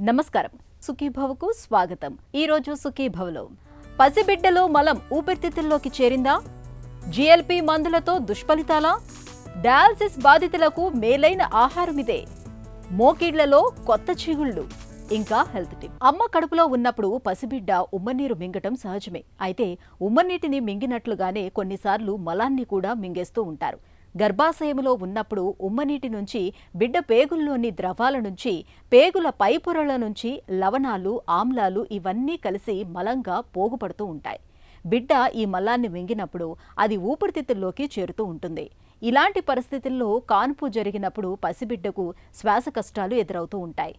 నమస్కారం. సుఖీభవకు స్వాగతం. ఈ రోజు సుఖీభవలో పసిబిడ్డలో మలం ఊపిరితిత్తుల్లోకి చేరిందా? జిఎల్పి మందులతో దుష్ఫలితాలా? డయాలసిస్ బాధితులకు మేలైన ఆహారమిదే. మోకిళ్లలో కొత్త చిగుళ్ళు. ఇంకా హెల్త్ టిప్. అమ్మ కడుపులో ఉన్నప్పుడు పసిబిడ్డ ఉమ్మనీరు మింగటం సహజమే. అయితే ఉమ్మనీటిని మింగినట్లుగానే కొన్నిసార్లు మలాన్ని కూడా మింగేస్తూ ఉంటారు. గర్భాశయంలో ఉన్నప్పుడు ఉమ్మనీటి నుంచి బిడ్డ పేగుల్లోని ద్రవాల నుంచి పేగుల పైపొరల నుంచి లవణాలు ఆమ్లాలు ఇవన్నీ కలిసి మలంగా పోగుపడుతూ ఉంటాయి. బిడ్డ ఈ మలాన్ని మింగినప్పుడు అది ఊపిరితిత్తుల్లోకి చేరుతూ ఉంటుంది. ఇలాంటి పరిస్థితుల్లో కాన్పు జరిగినప్పుడు పసిబిడ్డకు శ్వాస కష్టాలు ఎదురవుతూ ఉంటాయి.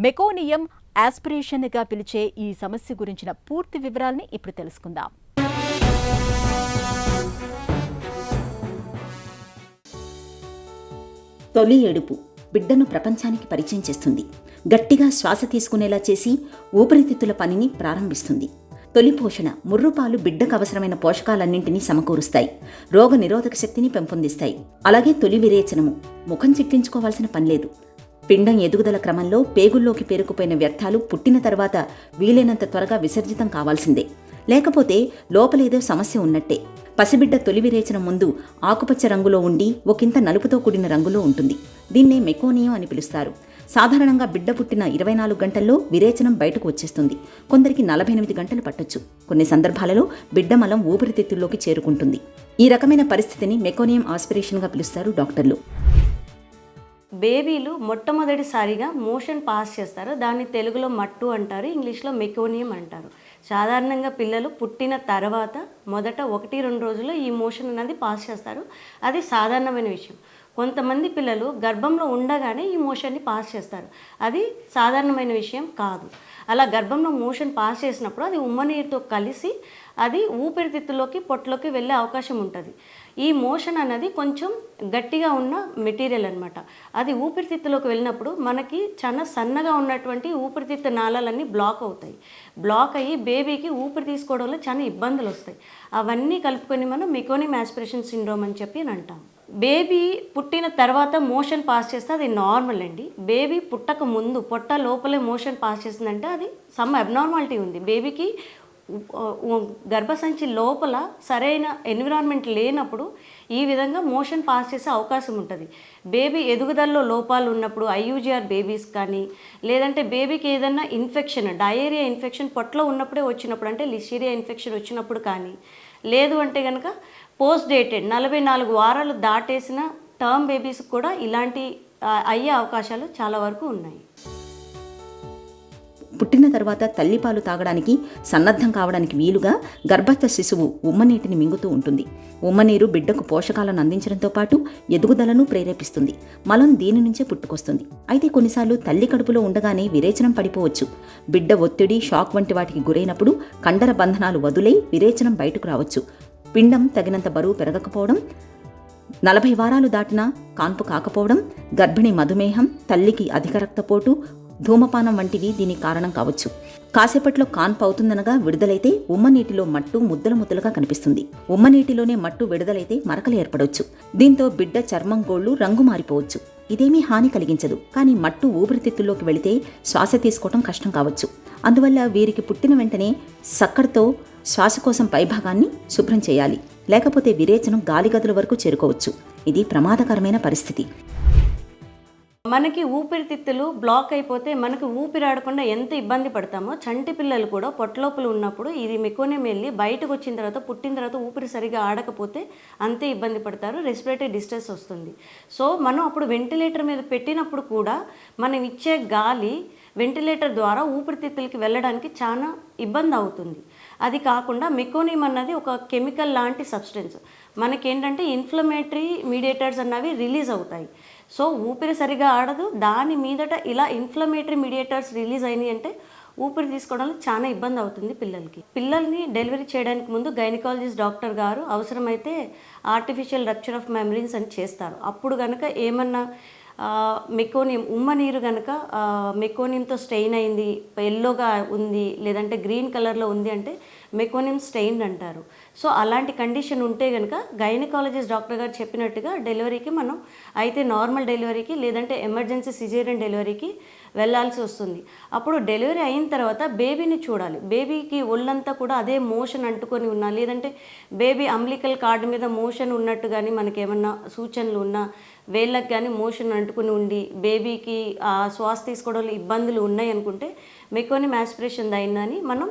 మెకోనియం ఆస్పిరేషన్గా పిలిచే ఈ సమస్య గురించిన పూర్తి వివరాల్ని ఇప్పుడు తెలుసుకుందాం. తొలి ఏడుపు బిడ్డను ప్రపంచానికి పరిచయం చేస్తుంది. గట్టిగా శ్వాస తీసుకునేలా చేసి ఊపిరితిత్తుల పనిని ప్రారంభిస్తుంది. తొలి పోషణ ముర్రుపాలు బిడ్డకు అవసరమైన పోషకాలన్నింటినీ సమకూరుస్తాయి. రోగ నిరోధక శక్తిని పెంపొందిస్తాయి. అలాగే తొలి విరేచనము ముఖం చిట్లించుకోవాల్సిన పనిలేదు. పిండం ఎదుగుదల క్రమంలో పేగుల్లోకి పేరుకుపోయిన వ్యర్థాలు పుట్టిన తర్వాత వీలైనంత త్వరగా విసర్జితం కావాల్సిందే. లేకపోతే లోపలేదో సమస్య ఉన్నట్టే. పసిబిడ్డ తొలి విరేచనం ముందు ఆకుపచ్చ రంగులో ఉండి ఒకంత నలుపుతో కూడిన రంగులో ఉంటుంది. దీన్నే మెకోనియం అని పిలుస్తారు. సాధారణంగా బిడ్డ పుట్టిన 24 గంటల్లో విరేచనం బయటకు వచ్చేస్తుంది. కొందరికి 48 గంటలు పట్టొచ్చు. కొన్ని సందర్భాలలో బిడ్డ మలం ఊపిరితిత్తుల్లోకి చేరుకుంటుంది. ఈ రకమైన పరిస్థితిని మెకోనియం ఆస్పిరేషన్గా పిలుస్తారు డాక్టర్లు. బేబీలు మొట్టమొదటిసారిగా మోషన్ పాస్ చేస్తారు. దాన్ని తెలుగులో మట్టు అంటారు, ఇంగ్లీష్లో మెకోనియం అంటారు. సాధారణంగా పిల్లలు పుట్టిన తర్వాత మొదట 1-2 రోజుల్లో ఈ మోషన్ అనేది పాస్ చేస్తారు. అది సాధారణమైన విషయం. కొంతమంది పిల్లలు గర్భంలో ఉండగానే ఈ మోషన్ని పాస్ చేస్తారు. అది సాధారణమైన విషయం కాదు. అలా గర్భంలో మోషన్ పాస్ చేసినప్పుడు అది ఉమ్మనీరుతో కలిసి అది ఊపిరితిత్తులోకి పొట్టలోకి వెళ్ళే అవకాశం ఉంటుంది. ఈ మోషన్ అనేది కొంచెం గట్టిగా ఉన్న మెటీరియల్ అనమాట. అది ఊపిరితిత్తులోకి వెళ్ళినప్పుడు మనకి చాలా సన్నగా ఉన్నటువంటి ఊపిరితిత్తు నాళాలన్నీ బ్లాక్ అవుతాయి. బ్లాక్ అయ్యి బేబీకి ఊపిరి తీసుకోవడంలో చాలా ఇబ్బందులు వస్తాయి. అవన్నీ కలుపుకొని మనం మెకోనియం ఆస్పిరేషన్ సిండ్రోమ్ అని చెప్పి అంటాం. బేబీ పుట్టిన తర్వాత మోషన్ పాస్ చేస్తే అది నార్మల్ అండి. బేబీ పుట్టక ముందు పొట్ట లోపలే మోషన్ పాస్ చేసిందంటే అది సమ్ అబ్నార్మాలిటీ ఉంది. బేబీకి గర్భసంచి లోపల సరైన ఎన్విరాన్మెంట్ లేనప్పుడు ఈ విధంగా మోషన్ పాస్ చేసే అవకాశం ఉంటుంది. బేబీ ఎదుగుదలలో లోపాలు ఉన్నప్పుడు ఐయూజీఆర్ బేబీస్ కానీ, లేదంటే బేబీకి ఏదైనా ఇన్ఫెక్షన్ డయేరియా ఇన్ఫెక్షన్ పొట్టలో ఉన్నప్పుడే వచ్చినప్పుడు, అంటే లిస్టీరియా ఇన్ఫెక్షన్ వచ్చినప్పుడు కానీ, లేదు అంటే కనుక పోస్ట్ డేటెడ్ 44 వారాలు దాటేసిన టర్మ్ బేబీస్ కూడా ఇలాంటి అయ్యే అవకాశాలు చాలా వరకు ఉన్నాయి. పుట్టిన తర్వాత తల్లిపాలు తాగడానికి సన్నద్ధం కావడానికి వీలుగా గర్భస్థ శిశువు ఉమ్మనీటిని మింగుతూ ఉంటుంది. ఉమ్మనీరు బిడ్డకు పోషకాలను అందించడంతో పాటు ఎదుగుదలను ప్రేరేపిస్తుంది. మలం దీని నుంచే పుట్టుకొస్తుంది. అయితే కొన్నిసార్లు తల్లి కడుపులో ఉండగానే విరేచనం పడిపోవచ్చు. బిడ్డ ఒత్తిడి, షాక్ వంటి వాటికి గురైనప్పుడు కండర బంధనాలు వదులై విరేచనం బయటకు రావచ్చు. పిండం తగినంత బరువు పెరగకపోవడం, 40 వారాలు దాటినా కాన్పు కాకపోవడం, గర్భిణి మధుమేహం, తల్లికి అధిక రక్తపోటు, ధూమపానం వంటివి దీనికి కారణం కావచ్చు. కాసేపట్లో కాన్పు అవుతుందనగా విడుదలైతే ఉమ్మనీటిలో మట్టు ముద్దలు ముద్దలుగా కనిపిస్తుంది. ఉమ్మనీటిలోనే మట్టు విడుదలైతే మరకలు ఏర్పడవచ్చు. దీంతో బిడ్డ చర్మం గోళ్లు రంగు మారిపోవచ్చు. ఇదేమీ హాని కలిగించదు. కానీ మట్టు ఊపిరితిత్తుల్లోకి వెళితే శ్వాస తీసుకోవడం కష్టం కావచ్చు. అందువల్ల వీరికి పుట్టిన వెంటనే సక్కడితో శ్వాసకోశం పైభాగాన్ని శుభ్రం చేయాలి. లేకపోతే విరేచనం గాలిగదుల వరకు చేరుకోవచ్చు. ఇది ప్రమాదకరమైన పరిస్థితి. మనకి ఊపిరితిత్తులు బ్లాక్ అయిపోతే మనకు ఊపిరాడకుండా ఎంత ఇబ్బంది పడతామో, చంటి పిల్లలు కూడా పొట్టలోపల ఉన్నప్పుడు ఇది మెకోనియం వెళ్ళి బయటకు వచ్చిన తర్వాత పుట్టిన తర్వాత ఊపిరి సరిగా ఆడకపోతే అంతే ఇబ్బంది పడతారు. రెస్పిరేటరీ డిస్ట్రెస్ వస్తుంది. సో మనం అప్పుడు వెంటిలేటర్ మీద పెట్టినప్పుడు కూడా మనం ఇచ్చే గాలి వెంటిలేటర్ ద్వారా ఊపిరితిత్తులకి వెళ్ళడానికి చాలా ఇబ్బంది అవుతుంది. అది కాకుండా మెకోనియం అన్నది ఒక కెమికల్ లాంటి సబ్స్టెన్స్. మనకేంటంటే ఇన్ఫ్లమేటరీ మీడియేటర్స్ అన్నవి రిలీజ్ అవుతాయి. సో ఊపిరి సరిగా ఆడదు. దాని మీదట ఇలా ఇన్ఫ్లమేటరీ మీడియేటర్స్ రిలీజ్ అయినాయి అంటే ఊపిరి తీసుకోవడంలో చాలా ఇబ్బంది అవుతుంది పిల్లలకి. పిల్లల్ని డెలివరీ చేయడానికి ముందు గైనకాలజిస్ట్ డాక్టర్ గారు అవసరమైతే ఆర్టిఫిషియల్ రప్చర్ ఆఫ్ మెమరీన్స్ అని చేస్తారు. అప్పుడు కనుక ఏమన్నా మెకోనియం ఉమ్మనీరు కనుక మెకోనియంతో స్టెయిన్ అయింది, ఎల్లోగా ఉంది, లేదంటే గ్రీన్ కలర్లో ఉంది అంటే మెకోనియం స్టెయిన్ అంటారు. సో అలాంటి కండిషన్ ఉంటే కనుక గైనకాలజిస్ట్ డాక్టర్ గారు చెప్పినట్టుగా డెలివరీకి మనం అయితే నార్మల్ డెలివరీకి లేదంటే ఎమర్జెన్సీ సిజేరియన్ డెలివరీకి వెళ్ళాల్సి వస్తుంది. అప్పుడు డెలివరీ అయిన తర్వాత బేబీని చూడాలి. బేబీకి ఒళ్ళంతా కూడా అదే మోషన్ అంటుకొని ఉన్నా, లేదంటే బేబీ అంబ్లికల్ కార్డ్ మీద మోషన్ ఉన్నట్టు కానీ మనకేమన్నా సూచనలు ఉన్నా, వేళ్ళకి కానీ మోషన్ అంటుకుని ఉండి బేబీకి శ్వాస తీసుకోవడంలో ఇబ్బందులు ఉన్నాయి అనుకుంటే మెకోనిమ్ ఆస్పిరేషన్ అయిందని మనం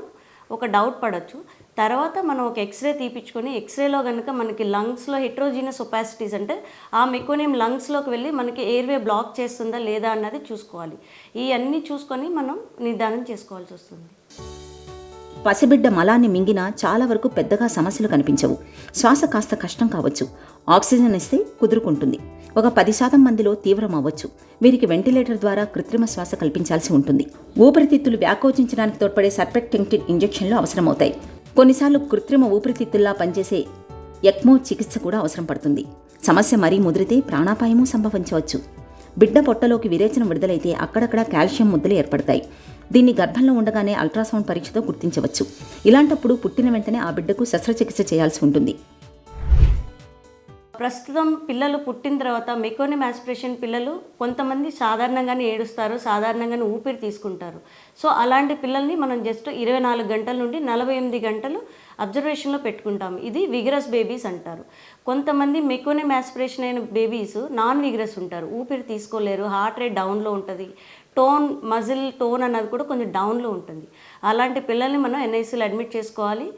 ఒక డౌట్ పడవచ్చు. తర్వాత మనం ఒక ఎక్స్రే తీపించుకొని ఎక్స్రేలో కనుక మనకి లంగ్స్లో హెట్రోజీనస్ ఒపాసిటీస్ అంటే ఆ మెకోనియం లంగ్స్లోకి వెళ్ళి మనకి ఎయిర్వే బ్లాక్ చేస్తుందా లేదా అన్నది చూసుకోవాలి. ఇవన్నీ చూసుకొని మనం నిర్ధారణ చేసుకోవాల్సి వస్తుంది. పసిబిడ్డ మలాన్ని మింగినా చాలా వరకు పెద్దగా సమస్యలు కనిపించవు. శ్వాస కాస్త కష్టం కావచ్చు, ఆక్సిజన్ ఇస్తే కుదురుకుంటుంది. ఒక 10% మందిలో తీవ్రం అవ్వచ్చు. వీరికి వెంటిలేటర్ ద్వారా కృత్రిమ శ్వాస కల్పించాల్సి ఉంటుంది. ఊపిరితిత్తులు వ్యాకోచించడానికి తోడ్పడే సర్పెక్టెంటిన్ ఇంజెక్షన్లు అవసరమవుతాయి. కొన్నిసార్లు కృత్రిమ ఊపిరితిత్తుల్లా పనిచేసే ఎక్మో చికిత్స కూడా అవసరం పడుతుంది. సమస్య మరీ ముదిరితే ప్రాణాపాయమూ సంభవించవచ్చు. బిడ్డ పొట్టలోకి విరేచనం విడుదలైతే అక్కడక్కడ కాల్షియం ముద్దలు ఏర్పడతాయి. దీన్ని గర్భంలో ఉండగానే అల్ట్రాసౌండ్ పరీక్షతో గుర్తించవచ్చు. ఇలాంటప్పుడు పుట్టిన వెంటనే ఆ బిడ్డకు శస్త్రచికిత్స చేయాల్సి ఉంటుంది. ప్రస్తుతం పిల్లలు పుట్టిన తర్వాత మెకోనిమ్ ఆస్పిరేషన్ పిల్లలు కొంతమంది సాధారణంగానే ఏడుస్తారు, సాధారణంగానే ఊపిరి తీసుకుంటారు. సో అలాంటి పిల్లల్ని మనం జస్ట్ 24 గంటల నుండి 48 గంటలు అబ్జర్వేషన్లో పెట్టుకుంటాము. ఇది విగరస్ బేబీస్ అంటారు. కొంతమంది మెకోనిమ్ ఆస్పిరేషన్ అయిన బేబీస్ నాన్ విగరస్ ఉంటారు, ఊపిరి తీసుకోలేరు, హార్ట్ రేట్ డౌన్లో ఉంటుంది, మజిల్ టోన్ అన్నది కూడా కొంచెం డౌన్లో ఉంటుంది. అలాంటి పిల్లల్ని మనం ఎన్ఐసీలో అడ్మిట్ చేసుకోవాలి.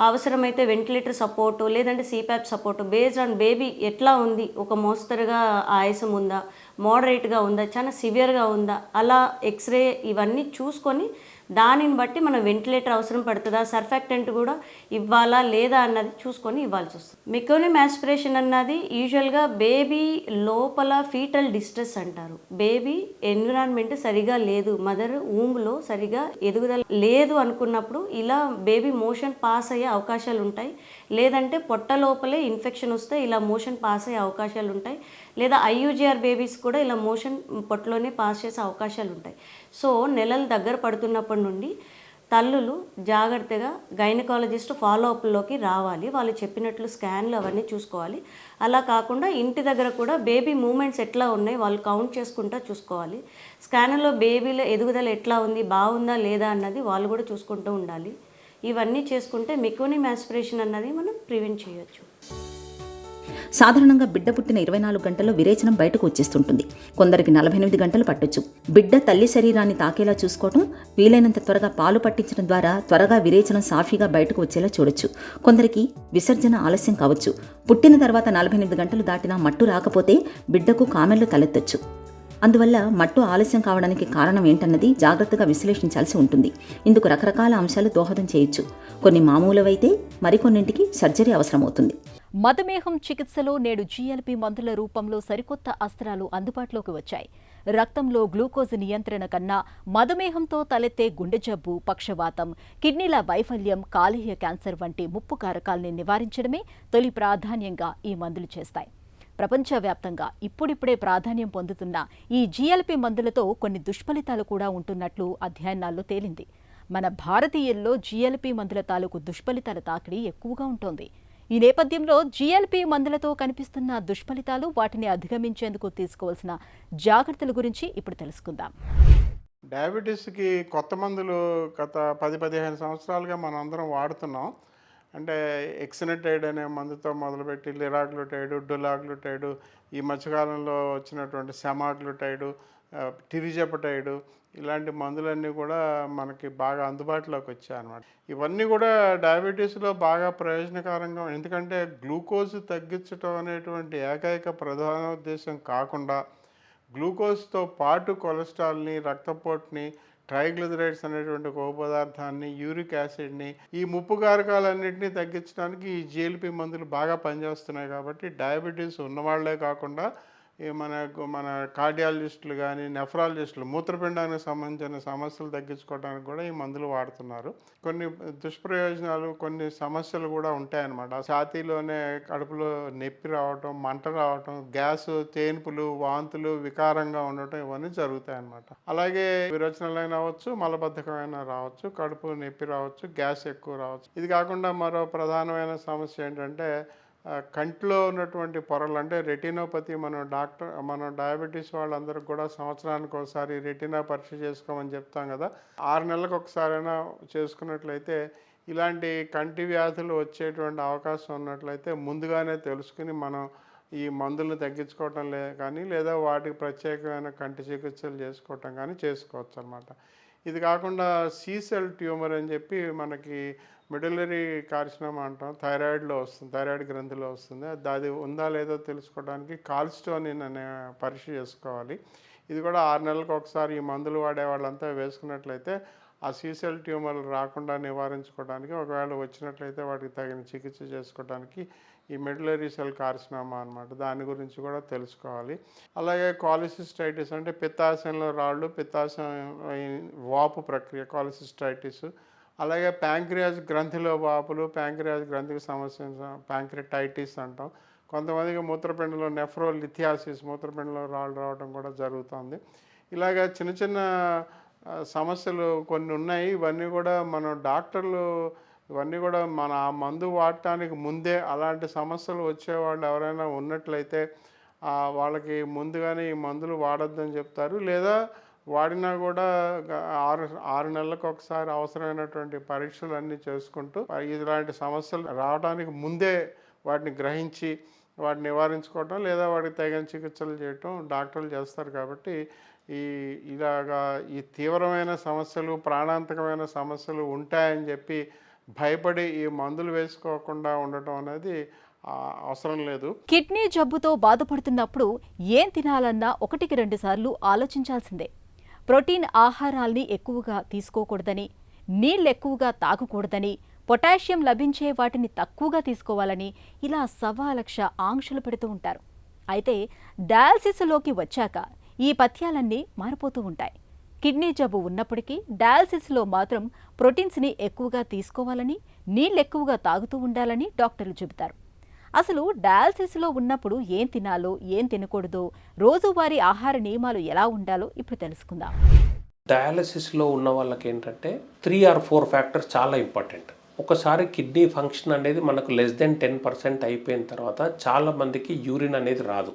అవసరమైతే వెంటిలేటర్ సపోర్టు లేదంటే CPAP support based on baby ఎట్లా ఉంది, ఒక మోస్తరుగా ఆయాసం ఉందా, మోడరేట్గా ఉందా, చాలా సివియర్గా ఉందా, అలా ఎక్స్రే ఇవన్నీ చూసుకొని దానిని బట్టి మనం వెంటిలేటర్ అవసరం పడుతుందా, సర్ఫాక్టెంట్ కూడా ఇవ్వాలా లేదా అన్నది చూసుకొని ఇవ్వాల్సి వస్తుంది. మెకోనిమ్ ఆస్పిరేషన్ అన్నది యూజువల్గా బేబీ లోపల ఫీటల్ డిస్ట్రెస్ అంటారు. బేబీ ఎన్విరాన్మెంట్ సరిగా లేదు, మదర్ ఊంలో సరిగా ఎదుగుదల లేదు అనుకున్నప్పుడు ఇలా బేబీ మోషన్ పాస్ అయ్యే అవకాశాలు ఉంటాయి. లేదంటే పొట్ట లోపలే ఇన్ఫెక్షన్ వస్తే ఇలా మోషన్ పాస్ అయ్యే అవకాశాలు ఉంటాయి. లేదా ఐయూజీఆర్ బేబీస్ కూడా ఇలా మోషన్ పొట్టలోనే పాస్ చేసే అవకాశాలు ఉంటాయి. సో నెలలు దగ్గర పడుతున్నప్పటి నుండి తల్లులు జాగ్రత్తగా గైనకాలజిస్ట్ ఫాలోఅప్లోకి రావాలి. వాళ్ళు చెప్పినట్లు స్కాన్లు అవన్నీ చూసుకోవాలి. అలా కాకుండా ఇంటి దగ్గర కూడా బేబీ మూమెంట్స్ ఎట్లా ఉన్నాయి వాళ్ళు కౌంట్ చేసుకుంటూ చూసుకోవాలి. స్కాన్లో బేబీలో ఎదుగుదల ఎట్లా ఉంది, బాగుందా లేదా అన్నది వాళ్ళు కూడా చూసుకుంటూ ఉండాలి. ఇవన్నీ చేసుకుంటే మెకోనిమ్ ఆస్పిరేషన్ అన్నది మనం ప్రివెంట్ చేయొచ్చు. సాధారణంగా బిడ్డ పుట్టిన 24 గంటల్లో విరేచనం బయటకు వచ్చేస్తుంటుంది. కొందరికి 48 గంటలు పట్టొచ్చు. బిడ్డ తల్లి శరీరాన్ని తాకేలా చూసుకోవటం, వీలైనంత త్వరగా పాలు పట్టించడం ద్వారా త్వరగా విరేచనం సాఫీగా బయటకు వచ్చేలా చూడొచ్చు. కొందరికి విసర్జన ఆలస్యం కావచ్చు. పుట్టిన తర్వాత 48 గంటలు దాటినా మట్టు రాకపోతే బిడ్డకు కామెర్లు తలెత్తొచ్చు. అందువల్ల మట్టు ఆలస్యం కావడానికి కారణం ఏంటన్నది జాగ్రత్తగా విశ్లేషించాల్సి ఉంటుంది. ఇందుకు రకరకాల అంశాలు దోహదం చేయొచ్చు. కొన్ని మామూలువైతే మరికొన్నింటికి సర్జరీ అవసరమవుతుంది. మధుమేహం చికిత్సలో నేడు జీఎల్పీ మందుల రూపంలో సరికొత్త అస్త్రాలు అందుబాటులోకి వచ్చాయి. రక్తంలో గ్లూకోజ్ నియంత్రణ కన్నా మధుమేహంతో తలెత్తే గుండె జబ్బు, పక్షవాతం, కిడ్నీల వైఫల్యం, కాలేయ క్యాన్సర్ వంటి ముప్పు కారకాల్ని నివారించడమే తొలి ప్రాధాన్యంగా ఈ మందులు చేస్తాయి. ప్రపంచవ్యాప్తంగా ఇప్పుడిప్పుడే ప్రాధాన్యం పొందుతున్న ఈ జీఎల్పీ మందులతో కొన్ని దుష్ఫలితాలు కూడా ఉంటున్నట్లు అధ్యయనాల్లో తేలింది. మన భారతీయుల్లో జీఎల్పీ మందుల తాలూకు దుష్ఫలితాల తాకిడి ఎక్కువగా ఉంటోంది. ఈ నేపథ్యంలో జీఎల్పీ మందులతో కనిపిస్తున్న దుష్ఫలితాలు, వాటిని అధిగమించేందుకు తీసుకోవాల్సిన జాగ్రత్తల గురించి ఇప్పుడు తెలుసుకుందాం. డయాబెటీస్కి కొత్త మందులు గత 10-15 సంవత్సరాలుగా మనం అందరం వాడుతున్నాం. అంటే ఎక్సినటైడ్ అనే మందుతో మొదలుపెట్టి లిరాగ్లుటైడు, డులాగ్లుటైడు, ఈ మధ్యకాలంలో వచ్చినటువంటి సెమాగ్లుటైడు, టిరిజెపటైడు, ఇలాంటి మందులన్నీ కూడా మనకి బాగా అందుబాటులోకి వచ్చాయి అన్నమాట. ఇవన్నీ కూడా డయాబెటీస్లో బాగా ప్రయోజనకరంగా, ఎందుకంటే గ్లూకోజ్ తగ్గించడం అనేటువంటి ఏకైక ప్రధాన ఉద్దేశం కాకుండా గ్లూకోజ్తో పాటు కొలెస్ట్రాల్ని, రక్తపోటుని, ట్రైగ్లిజరైడ్స్ అనేటువంటి కొవ్వు పదార్థాన్ని, యూరిక్ యాసిడ్ని, ఈ ముప్పు కారకాలన్నింటినీ తగ్గించడానికి ఈ జీఎల్పీ మందులు బాగా పనిచేస్తున్నాయి. కాబట్టి డయాబెటీస్ ఉన్నవాళ్లే కాకుండా మన కార్డియాలజిస్టులు కానీ, నెఫ్రాలజిస్టులు, మూత్రపిండానికి సంబంధించిన సమస్యలు తగ్గించుకోవడానికి కూడా ఈ మందులు వాడుతున్నారు. కొన్ని దుష్ప్రయోజనాలు, కొన్ని సమస్యలు కూడా ఉంటాయన్నమాట. ఛాతీలోనే కడుపులో నొప్పి రావటం, మంట రావటం, గ్యాస్, తేన్పులు, వాంతులు, వికారంగా ఉండటం, ఇవన్నీ జరుగుతాయి అన్నమాట. అలాగే విరోచనాలైనా అవ్వచ్చు, మలబద్ధకమైనా రావచ్చు, కడుపు నొప్పి రావచ్చు, గ్యాస్ ఎక్కువ రావచ్చు. ఇది కాకుండా మరో ప్రధానమైన సమస్య ఏంటంటే కంటిలో ఉన్నటువంటి పొరలు అంటే రెటినోపతి మనం డయాబెటీస్ వాళ్ళందరికీ కూడా సంవత్సరానికి ఒకసారి రెటినా పరీక్ష చేసుకోమని చెప్తాం కదా, 6 నెలలకు ఒకసారైనా చేసుకున్నట్లయితే ఇలాంటి కంటి వ్యాధులు వచ్చేటువంటి అవకాశం ఉన్నట్లయితే ముందుగానే తెలుసుకుని మనం ఈ మందులను తగ్గించుకోవటం కానీ లేదా వాటికి ప్రత్యేకమైన కంటి చికిత్సలు చేసుకోవటం కానీ చేసుకోవచ్చు అన్నమాట. ఇది కాకుండా సీసెల్ ట్యూమర్ అని చెప్పి మనకి మిడిలరీ కార్సినోమా అంటాం, థైరాయిడ్లో వస్తుంది, థైరాయిడ్ గ్రంథిలో వస్తుంది. అది ఉందా లేదో తెలుసుకోవడానికి కాల్స్టోనిన్ అనే పరీక్ష చేసుకోవాలి. ఇది కూడా 6 నెలలకు ఒకసారి ఈ మందులు వాడే వాళ్ళంతా వేసుకున్నట్లయితే ఆ సీసెల్ ట్యూమర్లు రాకుండా నివారించుకోవడానికి, ఒకవేళ వచ్చినట్లయితే వాటికి తగిన చికిత్స చేసుకోవడానికి ఈ మిడిలరీ సెల్ కార్సినోమా అన్నమాట, దాని గురించి కూడా తెలుసుకోవాలి. అలాగే కాలిసిస్టైటిస్ అంటే పిత్తాశయంలో రాళ్ళు, పిత్తాశయం వాపు ప్రక్రియ కాలిసిస్టైటిస్. అలాగే ప్యాంక్రియాస్ గ్రంథిలో వాపులు, ప్యాంక్రియాస్ గ్రంథికి సమస్య ప్యాంక్రిటైటిస్ అంటాం. కొంతమందికి మూత్రపిండంలో నెఫ్రోలిథియాసిస్, మూత్రపిండంలో రాళ్ళు రావడం కూడా జరుగుతుంది. ఇలాగ చిన్న చిన్న సమస్యలు కొన్ని ఉన్నాయి. ఇవన్నీ కూడా మన ఆ మందు వాడటానికి ముందే అలాంటి సమస్యలు వచ్చేవాళ్ళు ఎవరైనా ఉన్నట్లయితే వాళ్ళకి ముందుగానే ఈ మందులు వాడొద్దని చెప్తారు. లేదా వాడినా కూడా 6 నెలలకు ఒకసారి అవసరమైనటువంటి పరీక్షలు అన్నీ చేసుకుంటూ ఇలాంటి సమస్యలు రావడానికి ముందే వాటిని గ్రహించి వాటిని నివారించుకోవటం లేదా వాటికి తగిన చికిత్సలు చేయటం డాక్టర్లు చేస్తారు. కాబట్టి ఈ తీవ్రమైన సమస్యలు, ప్రాణాంతకమైన సమస్యలు ఉంటాయని చెప్పి భయపడి ఈ మందులు వేసుకోకుండా ఉండటం అనేది అవసరం లేదు. కిడ్నీ జబ్బుతో బాధపడుతున్నప్పుడు ఏం తినాలన్నా 1-2 సార్లు ఆలోచించాల్సిందే. ప్రోటీన్ ఆహారాల్ని ఎక్కువగా తీసుకోకూడదని, నీళ్ళు ఎక్కువగా తాగకూడదని, పొటాషియం లభించే వాటిని తక్కువగా తీసుకోవాలని ఇలా 1,000,000 ఆంక్షలు పెడుతూ ఉంటారు. అయితే డయాలసిస్లోకి వచ్చాక ఈ పథ్యాలన్నీ మారిపోతూ ఉంటాయి. కిడ్నీ జబ్బు ఉన్నప్పటికీ డయాలసిస్లో మాత్రం ప్రోటీన్స్ని ఎక్కువగా తీసుకోవాలని, నీళ్ళు ఎక్కువగా తాగుతూ ఉండాలని డాక్టర్లు చెబుతారు. అసలు డయాలసిస్లో ఉన్నప్పుడు ఏం తినాలో, ఏం తినకూడదో, రోజువారీ ఆహార నియమాలు ఎలా ఉండాలో ఇప్పుడు తెలుసుకుందాం. డయాలసిస్లో ఉన్న వాళ్ళకి ఏంటంటే 3 or 4 ఫ్యాక్టర్స్ చాలా ఇంపార్టెంట్. ఒకసారి కిడ్నీ ఫంక్షన్ అనేది మనకు <10% అయిపోయిన తర్వాత చాలామందికి యూరిన్ అనేది రాదు.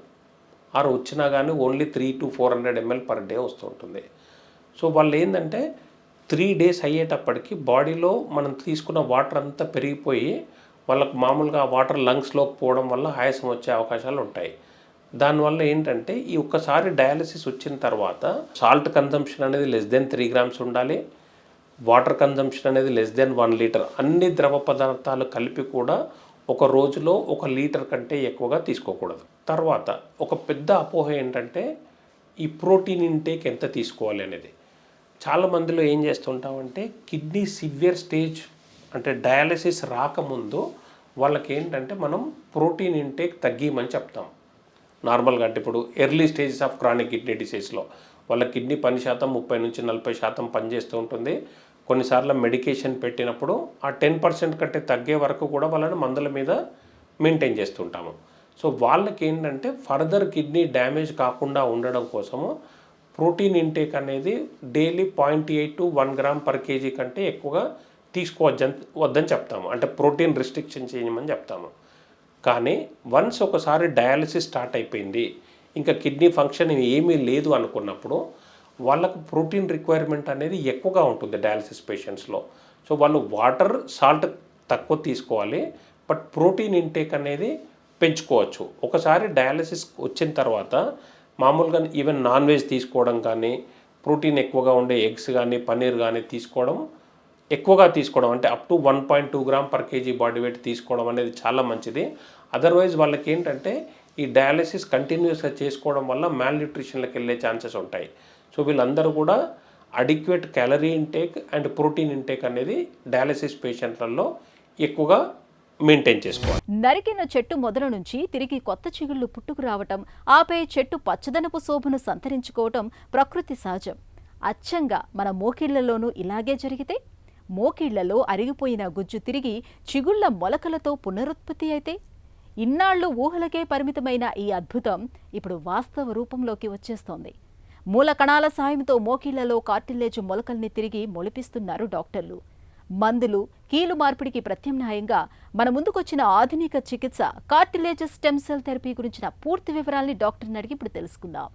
వచ్చినా కానీ only 300 to 400 ml per day వస్తుంటుంది. సో వాళ్ళు ఏంటంటే 3 days అయ్యేటప్పటికి బాడీలో మనం తీసుకున్న వాటర్ అంతా పెరిగిపోయి వాళ్ళకు మామూలుగా వాటర్ లంగ్స్లోకి పోవడం వల్ల ఆయాసం వచ్చే అవకాశాలు ఉంటాయి. దానివల్ల ఏంటంటే ఈ ఒక్కసారి డయాలసిస్ వచ్చిన తర్వాత సాల్ట్ కన్జంప్షన్ అనేది <3 grams ఉండాలి, వాటర్ కన్జంప్షన్ అనేది <1 liter. అన్ని ద్రవ పదార్థాలు కలిపి కూడా ఒక రోజులో 1 లీటర్ కంటే ఎక్కువగా తీసుకోకూడదు. తర్వాత ఒక పెద్ద అపోహ ఏంటంటే ఈ ప్రోటీన్ ఇంటేక్ ఎంత తీసుకోవాలి అనేది. చాలామందిలో ఏం చేస్తుంటామంటే కిడ్నీ సివియర్ స్టేజ్ అంటే డయాలసిస్ రాకముందు వాళ్ళకి ఏంటంటే మనం ప్రోటీన్ ఇంటేక్ తగ్గిమని చెప్తాం. నార్మల్గా అంటే ఇప్పుడు early stages of chronic kidney డిసీజ్లో వాళ్ళ కిడ్నీ 10% 30 నుంచి 40% పనిచేస్తూ ఉంటుంది. కొన్నిసార్లు మెడికేషన్ పెట్టినప్పుడు ఆ 10% కంటే తగ్గే వరకు కూడా వాళ్ళని మందుల మీద మెయింటైన్ చేస్తుంటాము. సో వాళ్ళకి ఏంటంటే ఫర్దర్ కిడ్నీ డ్యామేజ్ కాకుండా ఉండడం కోసము ప్రోటీన్ ఇంటేక్ అనేది daily 0.8 to 1 gram per kg కంటే ఎక్కువగా వద్దని చెప్తాము. అంటే ప్రోటీన్ రిస్ట్రిక్షన్ చేయమని చెప్తాము. కానీ వన్స్ ఒకసారి డయాలసిస్ స్టార్ట్ అయిపోయింది, ఇంకా కిడ్నీ ఫంక్షన్ ఏమీ లేదు అనుకున్నప్పుడు వాళ్ళకు ప్రోటీన్ రిక్వైర్మెంట్ అనేది ఎక్కువగా ఉంటుంది డయాలసిస్ పేషెంట్స్లో. సో వాళ్ళు వాటర్, సాల్ట్ తక్కువ తీసుకోవాలి, బట్ ప్రోటీన్ ఇంటేక్ అనేది పెంచుకోవచ్చు. ఒకసారి డయాలసిస్ వచ్చిన తర్వాత మామూలుగా ఈవెన్ నాన్ వెజ్ తీసుకోవడం కానీ, ప్రోటీన్ ఎక్కువగా ఉండే ఎగ్స్ కానీ, పన్నీర్ కానీ ఎక్కువగా తీసుకోవడం అంటే up to 1.2 gram per kg body weight తీసుకోవడం అనేది చాలా మంచిది. అదర్వైజ్ వాళ్ళకి ఏంటంటే ఈ డయాలసిస్ కంటిన్యూస్గా చేసుకోవడం వల్ల మ్యాల్న్యూట్రిషన్లకు వెళ్ళే ఛాన్సెస్ ఉంటాయి. సో వీళ్ళందరూ కూడా adequate calorie intake and protein intake అనేది డయాలసిస్ పేషెంట్లలో ఎక్కువగా మెయింటైన్ చేసుకోవాలి. నరికిన చెట్టు మొదల నుంచి తిరిగి కొత్త చిగుళ్ళు పుట్టుకు రావటం, ఆపై చెట్టు పచ్చదనపు శోభను సంతరించుకోవటం ప్రకృతి సహజం. అచ్చంగా మన మోకిళ్లలోనూ ఇలాగే జరిగితే మోకిళ్లలో అరిగిపోయిన గుజ్జు తిరిగి చిగుళ్ల మొలకలతో పునరుత్పత్తి అయితే ఇన్నాళ్లు ఊహలకే పరిమితమైన ఈ అద్భుతం ఇప్పుడు వాస్తవ రూపంలోకి వచ్చేస్తోంది. మూల కణాల సాయంతో మోకిళ్లలో కార్టిలేజ్ మొలకల్ని తిరిగి మొలిపిస్తున్నారు డాక్టర్లు. మందులు, కీలు మార్పిడికి ప్రత్యామ్నాయంగా మన ముందుకొచ్చిన ఆధునిక చికిత్స కార్టిలేజ్ స్టెమ్ సెల్ థెరపీ గురించిన పూర్తి వివరాల్ని డాక్టర్ని అడిగి ఇప్పుడు తెలుసుకుందాం.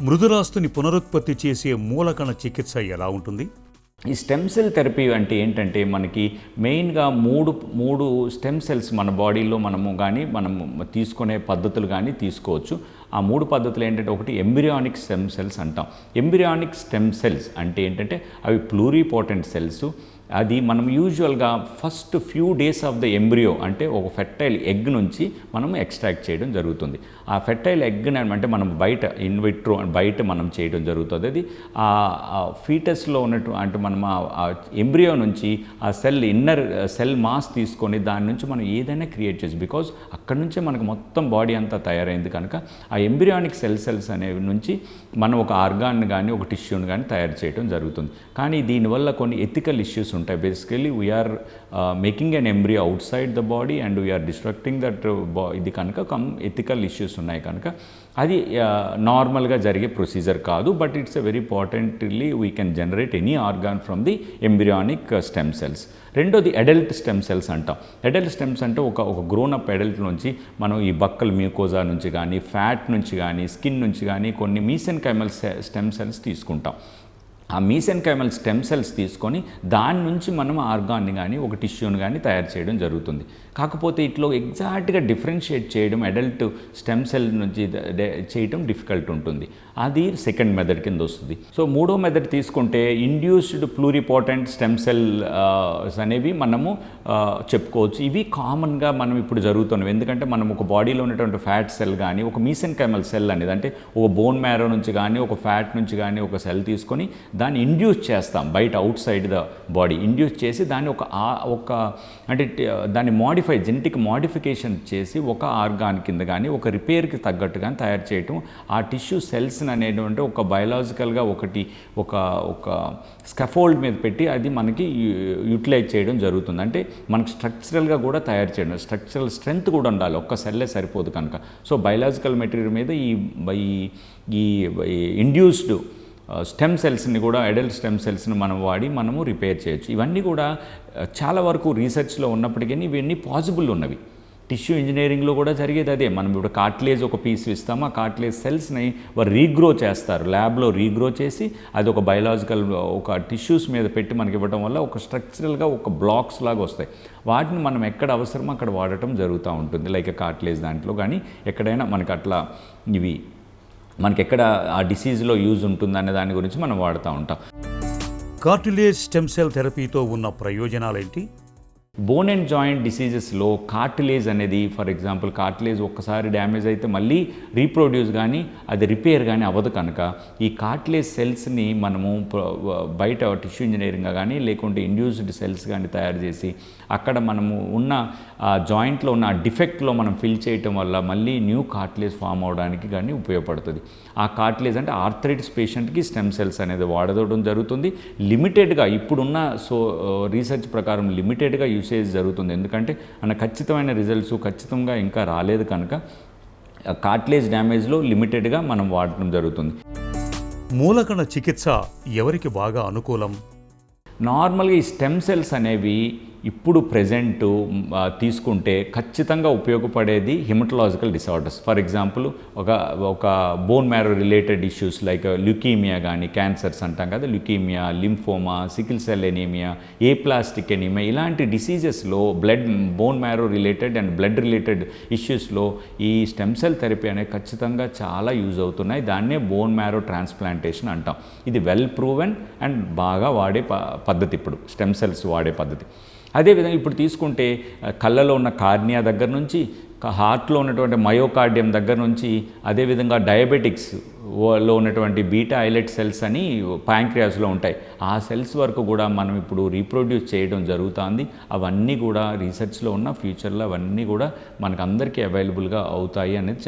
మృదురాస్తుని పునరుత్పత్తి చేసే మూలకణ చికిత్స ఎలా ఉంటుంది? ఈ స్టెమ్ సెల్ థెరపీ అంటే ఏంటంటే మనకి మెయిన్గా మూడు స్టెమ్ సెల్స్ మన బాడీలో మనం తీసుకునే పద్ధతులు కానీ తీసుకోవచ్చు. ఆ 3 పద్ధతులు ఏంటంటే, ఒకటి ఎంబ్రియానిక్ స్టెమ్ సెల్స్ అంటాం. ఎంబ్రియానిక్ స్టెమ్ సెల్స్ అంటే ఏంటంటే అవి ప్లూరిపోటెంట్ సెల్స్. అది మనం యూజువల్గా first few days of the embryo అంటే ఒక ఫెర్టైల్ ఎగ్ నుంచి మనం ఎక్స్ట్రాక్ట్ చేయడం జరుగుతుంది. ఆ ఫెర్టైల్ ఎగ్ని అంటే మనం ఇన్విట్రో బయట మనం చేయడం జరుగుతుంది. అది ఆ ఫీటస్లో ఉన్నట్టు అంటే మనం ఆ ఎంబ్రియో నుంచి ఆ ఇన్నర్ సెల్ మాస్ తీసుకొని దాని నుంచి మనం ఏదైనా క్రియేట్ చేసి, బికాజ్ అక్కడ నుంచే మనకు మొత్తం బాడీ అంతా తయారైంది కనుక ఆ ఎంబ్రియానిక్ సెల్స్ అనేవి నుంచి మనం ఒక ఆర్గాన్ కానీ ఒక టిష్యూని కానీ తయారు చేయడం జరుగుతుంది. కానీ దీనివల్ల కొన్ని ఎథికల్ ఇష్యూస్ ఉంటాయి. Basically we are making an embryo outside the body and we are destructing that ఇది కనుక ఎథికల్ ఇష్యూస్ ఉన్నాయి కనుక అది నార్మల్గా జరిగే ప్రొసీజర్ కాదు. But it's a very importantly we can generate any organ from the embryonic stem cells. రెండోది adult stem cells అంటాం. అడల్ట్ స్టెమ్స్ అంటే ఒక గ్రోన్ అప్ అడల్ట్ నుంచి మనం ఈ బక్కల్ మ్యూకోజా నుంచి కానీ, ఫ్యాట్ నుంచి కానీ, స్కిన్ నుంచి కానీ కొన్ని మీసెన్కైమల్ స్టెమ్ సెల్స్ తీసుకుంటాం. ఆ మీసెన్కైమల్ స్టెమ్ సెల్స్ తీసుకొని దాని నుంచి మనం ఆర్గాన్ని కానీ ఒక టిష్యూని కానీ తయారు చేయడం జరుగుతుంది. కాకపోతే ఇట్లో ఎగ్జాక్ట్గా డిఫరెన్షియేట్ చేయడం అడల్ట్ స్టెమ్ సెల్ నుంచి చేయడం డిఫికల్ట్ ఉంటుంది. అది సెకండ్ మెథడ్ కింద వస్తుంది. సో మూడో మెథడ్ తీసుకుంటే ఇండ్యూస్డ్ ప్లూరిపోటెంట్ స్టెమ్ సెల్ అనేవి మనము చెప్పుకోవచ్చు. ఇవి కామన్గా మనం ఇప్పుడు జరుగుతున్నాం. ఎందుకంటే మనం ఒక బాడీలో ఉన్నటువంటి ఫ్యాట్ సెల్ కానీ ఒక మీసెన్కైమల్ సెల్ అనేది అంటే ఒక బోన్ మ్యారో నుంచి కానీ ఒక ఫ్యాట్ నుంచి కానీ ఒక సెల్ తీసుకొని దాన్ని ఇండ్యూస్ చేస్తాం బయట out side the body. Induce చేసి దాన్ని ఒక అంటే దాన్ని జెనెటిక్ మోడిఫికేషన్ చేసి ఒక ఆర్గాన్ కింద కానీ ఒక రిపేర్కి తగ్గట్టు కానీ తయారు చేయటం. ఆ టిష్యూ సెల్స్ అనేటువంటి ఒక బయలాజికల్గా ఒక స్కఫోల్డ్ మీద పెట్టి అది మనకి యూటిలైజ్ చేయడం జరుగుతుంది. అంటే మనకి స్ట్రక్చరల్గా కూడా తయారు చేయడం, స్ట్రక్చరల్ స్ట్రెంగ్త్ కూడా ఉండాలి, ఒక్క సెల్లే సరిపోదు కనుక. సో బయలాజికల్ మెటీరియల్ మీద ఈ ఇండ్యూస్డ్ స్టెమ్ సెల్స్ని కూడా అడల్ట్ స్టెమ్ సెల్స్ని మనము రిపేర్ చేయొచ్చు. ఇవన్నీ కూడా చాలా వరకు రీసెర్చ్లో ఉన్నప్పటికీ ఇవన్నీ పాసిబుల్ ఉన్నవి. టిష్యూ ఇంజనీరింగ్లో కూడా జరిగేది అదే. మనం ఇప్పుడు కార్టిలేజ్ ఒక పీస్ ఇస్తాము, ఆ కార్టిలేజ్ సెల్స్ని వారు రీగ్రో చేస్తారు, ల్యాబ్లో రీగ్రో చేసి అది ఒక బయలాజికల్ ఒక టిష్యూస్ మీద పెట్టి మనకి ఇవ్వడం వల్ల ఒక స్ట్రక్చరల్గా ఒక బ్లాక్స్ లాగా వస్తాయి. వాటిని మనం ఎక్కడ అవసరమో అక్కడ వాడటం జరుగుతూ ఉంటుంది. లైక్ కార్టిలేజ్ దాంట్లో కానీ ఎక్కడైనా మనకి అట్లా ఇవి మనకి ఎక్కడ ఆ డిసీజ్లో యూజ్ ఉంటుందనే దాని గురించి మనం వాడుతూ ఉంటాం. కార్టిలేజ్ స్టెమ్ సెల్ థెరపీతో ఉన్న ప్రయోజనాలేంటి? బోన్ అండ్ జాయింట్ డిసీజెస్లో కార్టిలేజ్ అనేది, ఫర్ ఎగ్జాంపుల్ కార్టిలేజ్ ఒక్కసారి డ్యామేజ్ అయితే మళ్ళీ రీప్రొడ్యూస్ కానీ అది రిపేర్ కానీ అవ్వదు కనుక ఈ కార్టిలేజ్ సెల్స్ని మనము బయట టిష్యూ ఇంజనీరింగ్గా కానీ లేకుంటే ఇండ్యూస్డ్ సెల్స్ కానీ తయారు చేసి అక్కడ మనము ఉన్న జాయింట్లో ఉన్న డిఫెక్ట్లో మనం ఫిల్ చేయటం వల్ల మళ్ళీ న్యూ కార్టిలేజ్ ఫామ్ అవడానికి కానీ ఉపయోగపడుతుంది. ఆ కార్టిలేజ్ అంటే ఆర్థరైటిస్ పేషెంట్కి స్టెమ్ సెల్స్ అనేది వాడడం జరుగుతుంది. లిమిటెడ్గా ఇప్పుడున్న రీసెర్చ్ ప్రకారం లిమిటెడ్గా యూసేజ్ జరుగుతుంది. ఎందుకంటే ఖచ్చితమైన రిజల్ట్స్ ఖచ్చితంగా ఇంకా రాలేదు కనుక కార్టిలేజ్ డ్యామేజ్లో లిమిటెడ్గా మనం వాడటం జరుగుతుంది. మూలకణ చికిత్స ఎవరికి బాగా అనుకూలం? నార్మల్గా ఈ స్టెమ్ సెల్స్ అనేవి ఇప్పుడు ప్రెజెంట్ తీసుకుంటే ఖచ్చితంగా ఉపయోగపడేది హిమటలాజికల్ డిసార్డర్స్. ఫర్ ఎగ్జాంపుల్ ఒక bone marrow related issues like leukaemia కానీ, క్యాన్సర్స్ అంటాం కదా, leukaemia, lymphoma, sickle cell anaemia, aplastic anaemia, ఇలాంటి డిసీజెస్లో bone marrow related and blood related ఇష్యూస్లో ఈ స్టెమ్ సెల్ థెరపీ అనేది ఖచ్చితంగా చాలా యూజ్ అవుతున్నాయి. దాన్నే బోన్ మ్యారో ట్రాన్స్ప్లాంటేషన్ అంటాం. ఇది వెల్ ప్రూవెన్ అండ్ బాగా వాడే పద్ధతి ఇప్పుడు స్టెమ్ సెల్స్ వాడే పద్ధతి. అదేవిధంగా ఇప్పుడు తీసుకుంటే కళ్ళలో ఉన్న కార్నియా దగ్గర నుంచి, హార్ట్లో ఉన్నటువంటి మయోకార్డియం దగ్గర నుంచి, అదేవిధంగా డయాబెటిక్స్లో ఉన్నటువంటి బీటా ఐలెట్ సెల్స్ అని ప్యాంక్రియాస్లో ఉంటాయి, ఆ సెల్స్ వరకు కూడా మనం ఇప్పుడు రీప్రొడ్యూస్ చేయడం జరుగుతుంది. అవన్నీ కూడా రీసెర్చ్లో ఉన్న ఫ్యూచర్లో అవన్నీ కూడా మనకు అందరికీ అవైలబుల్గా అవుతాయి అనేది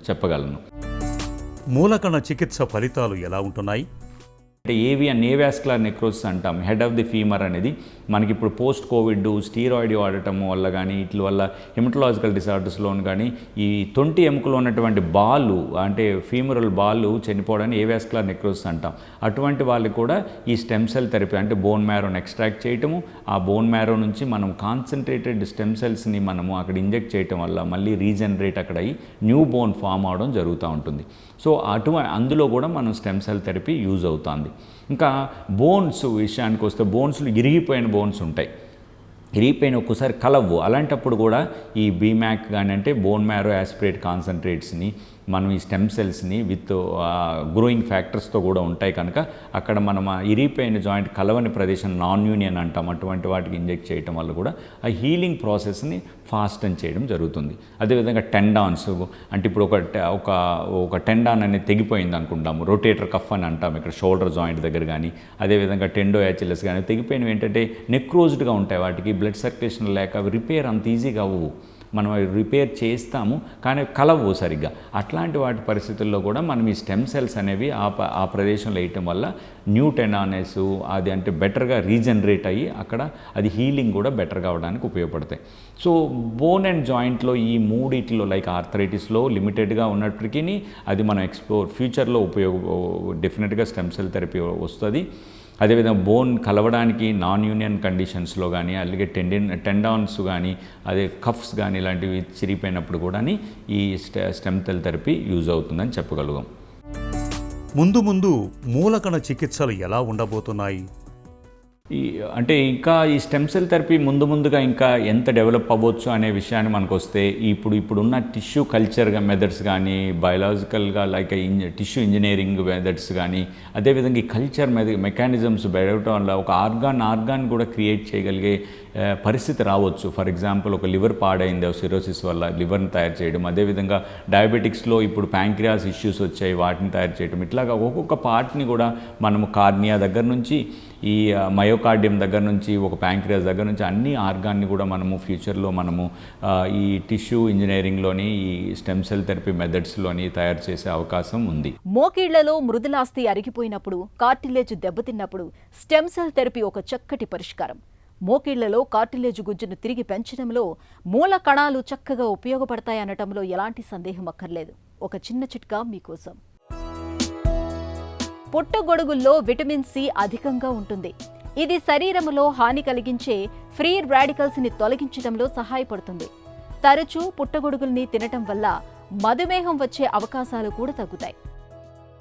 చెప్పగలను. మూలకణ చికిత్స ఫలితాలు ఎలా ఉంటున్నాయి? అంటే ఏవియన్ ఏవాస్కులర్ నెక్రోసిస్ అంటాం. హెడ్ ఆఫ్ ది ఫీమర్ అనేది మనకి ఇప్పుడు పోస్ట్ కోవిడ్ స్టీరాయిడ్ వాడటం వల్ల కానీ వీటి వల్ల హెమటలాజికల్ డిసార్డర్స్లోను కానీ ఈ తొంటి ఎముకలో ఉన్నటువంటి బాలు అంటే ఫీమరల్ బాలు చనిపోవడాన్ని ఏవాస్కులర్ నెక్రోసిస్ అంటాం. అటువంటి వాళ్ళకి కూడా ఈ స్టెమ్ సెల్ థెరపీ అంటే బోన్ మ్యారోని ఎక్స్ట్రాక్ట్ చేయటము, ఆ బోన్ మ్యారో నుంచి మనం కాన్సన్ట్రేటెడ్ స్టెమ్ సెల్స్ని మనము అక్కడ ఇంజెక్ట్ చేయటం వల్ల మళ్ళీ రీజనరేట్ అక్కడ అయ్యి న్యూ బోన్ ఫామ్ అవడం జరుగుతూ ఉంటుంది. సో అందులో కూడా మనం స్టెమ్ సెల్ థెరపీ యూజ్ అవుతుంది. ఇంకా బోన్స్ విషయానికి వస్తే బోన్స్లో ఇరిగిపోయిన బోన్స్ ఉంటాయి, ఇరిగిపోయిన ఒక్కోసారి కలవ్వు. అలాంటప్పుడు కూడా ఈ బీమ్యాక్ కానీ అంటే బోన్ మ్యారో యాస్పిరేట్ కాన్సన్ట్రేట్స్ని మనం ఈ స్టెమ్ సెల్స్ని విత్ గ్రోయింగ్ ఫ్యాక్టర్స్తో కూడా ఉంటాయి కనుక అక్కడ మనం ఇరిగిపోయిన జాయింట్ కలవని ప్రదేశం నాన్ యూనియన్ అంటాం, అటువంటి వాటికి ఇంజెక్ట్ చేయడం వల్ల కూడా ఆ హీలింగ్ ప్రాసెస్ని ఫాస్టన్ చేయడం జరుగుతుంది. అదేవిధంగా టెండాన్స్ అంటే ఇప్పుడు ఒక టెండాన్ అనేది తెగిపోయింది అనుకుంటాము, రొటేటర్ కఫ్ అని అంటాం ఇక్కడ షోల్డర్ జాయింట్ దగ్గర కానీ, అదేవిధంగా టెండో యాచిలస్ కానీ తెగిపోయినవి ఏంటంటే నెక్రోజ్డ్గా ఉంటాయి, వాటికి బ్లడ్ సర్క్యులేషన్ లేక అవి రిపేర్ అంత ఈజీగా అవ్వవు. మనం రిపేర్ చేస్తాము కానీ కలవు సరిగ్గా. అట్లాంటి వాటి పరిస్థితుల్లో కూడా మనం ఈ స్టెమ్ సెల్స్ అనేవి ఆ ప్రదేశంలో వేయటం వల్ల న్యూ టెండానెస్ అది అంటే బెటర్గా రీజనరేట్ అయ్యి అక్కడ అది హీలింగ్ కూడా బెటర్గా అవడానికి ఉపయోగపడతాయి. సో బోన్ అండ్ జాయింట్లో ఈ మూడిట్లో లైక్ ఆర్థరైటిస్లో లిమిటెడ్గా ఉన్నప్పటికీ అది మనం ఫ్యూచర్లో డెఫినెట్గా స్టెమ్ సెల్ థెరపీ వస్తుంది. అదేవిధంగా బోన్ కలవడానికి నాన్ యూనియన్ కండిషన్స్లో కానీ అలాగే టెండాన్స్ కానీ అదే కఫ్స్ కానీ ఇలాంటివి చిరిగిపోయినప్పుడు కూడా ఈ స్టెమ్ సెల్ థెరపీ యూజ్ అవుతుందని చెప్పగలుగుతాం. ముందు మూలకణ చికిత్సలు ఎలా ఉండబోతున్నాయి? అంటే ఇంకా ఈ స్టెమ్ సెల్ థెరపీ ముందుగా ఇంకా ఎంత డెవలప్ అవ్వచ్చు అనే విషయాన్ని మనకు వస్తే ఇప్పుడున్న టిష్యూ కల్చర్ మెథడ్స్ కానీ బయలాజికల్గా లైక్ టిష్యూ ఇంజనీరింగ్ మెథడ్స్ కానీ అదేవిధంగా ఈ కల్చర్ మెకానిజమ్స్ పెరగటం వల్ల ఒక ఆర్గాన్ కూడా క్రియేట్ చేయగలిగే పరిస్థితి రావచ్చు. ఫర్ ఎగ్జాంపుల్ ఒక లివర్ పాడైంది సిరోసిస్ వల్ల లివర్ని తయారు చేయడం, అదేవిధంగా డయాబెటిక్స్లో ఇప్పుడు ప్యాంక్రియాస్ ఇష్యూస్ వచ్చాయి వాటిని తయారు చేయడం, ఇట్లాగా ఒక్కొక్క పార్ట్ని కూడా మనము కార్నియా దగ్గర నుంచి ఈ మయోకార్డియం దగ్గర నుంచి ఒక ప్యాంక్రియాస్ దగ్గర నుంచి అన్ని ఆర్గాన్ని కూడా మనము ఫ్యూచర్లో మనము ఈ టిష్యూ ఇంజనీరింగ్లోని ఈ స్టెమ్ సెల్ థెరపీ మెథడ్స్లోని తయారు చేసే అవకాశం ఉంది. మోకీళ్లలో మృదులాస్థి అరిగిపోయినప్పుడు, కార్టిలేజ్ దెబ్బతిన్నప్పుడు స్టెమ్ సెల్ థెరపీ ఒక చక్కటి పరిష్కారం. మోకీళ్లలో కార్టిలేజ్ గుజ్జును తిరిగి పెంచడంలో మూల కణాలు చక్కగా ఉపయోగపడతాయనటంలో ఎలాంటి సందేహం అక్కర్లేదు. ఒక చిన్న చిట్కా మీకోసం. పుట్టగొడుగుల్లో విటమిన్ సి అధికంగా ఉంటుంది. ఇది శరీరంలో హాని కలిగించే ఫ్రీ రాడికల్స్ ని తొలగించడంలో సహాయపడుతుంది. తరచూ పుట్టగొడుగుల్ని తినటం వల్ల మధుమేహం వచ్చే అవకాశాలు కూడా తగ్గుతాయి.